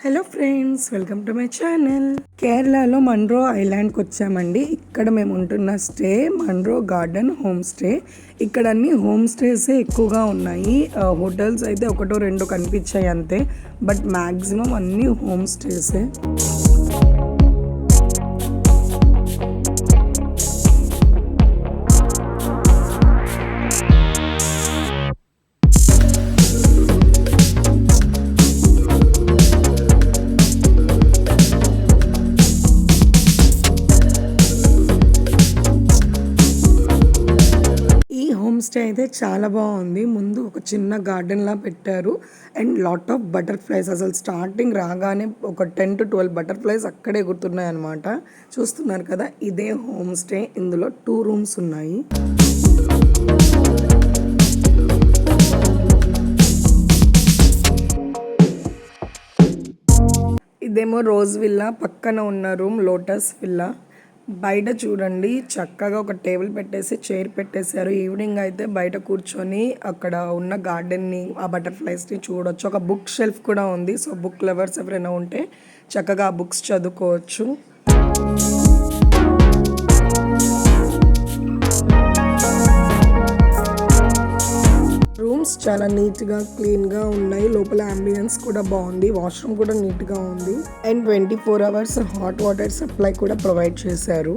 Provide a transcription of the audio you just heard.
Hello friends, welcome to my channel. కేరళలో Munroe ఐలాండ్కి వచ్చామండి. ఇక్కడ మేము ఉంటున్న stay Munroe garden home stay. ఇక్కడ అన్ని హోమ్ స్టేసే ఎక్కువగా ఉన్నాయి. హోటల్స్ అయితే ఒకటో రెండో కనిపించాయి అంతే, బట్ మ్యాక్సిమం అన్ని హోమ్ స్టేసే. హోమ్ స్టే అయితే చాలా బాగుంది. ముందు ఒక చిన్న గార్డెన్ లా పెట్టారు అండ్ లాట్ ఆఫ్ బటర్ఫ్లైస్. అసలు స్టార్టింగ్ రాగానే ఒక 10 to 12 బటర్ఫ్లైస్ అక్కడే ఎగురుతున్నాయి అనమాట. చూస్తున్నారు కదా, ఇదే హోమ్ స్టే. ఇందులో 2 రూమ్స్ ఉన్నాయి. ఇదేమో రోజ్ విల్లా, పక్కన ఉన్న రూమ్ లోటస్ విల్లా. బయట చూడండి, చక్కగా ఒక టేబుల్ పెట్టేసి చైర్ పెట్టేశారు. ఈవినింగ్ అయితే బయట కూర్చొని అక్కడ ఉన్న గార్డెన్ని, ఆ బటర్ఫ్లైస్ని చూడొచ్చు. ఒక బుక్ షెల్ఫ్ కూడా ఉంది. సో బుక్ లవర్స్ ఎవరైనా ఉంటే చక్కగా ఆ బుక్స్ చదువుకోవచ్చు. రూమ్స్ చాలా నీట్గా క్లీన్గా ఉన్నాయి. లోపల అంబియన్స్ కూడా బాగుంది. వాష్రూమ్ కూడా నీట్గా ఉంది and 24 hours hot water supply కూడా ప్రొవైడ్ చేశారు.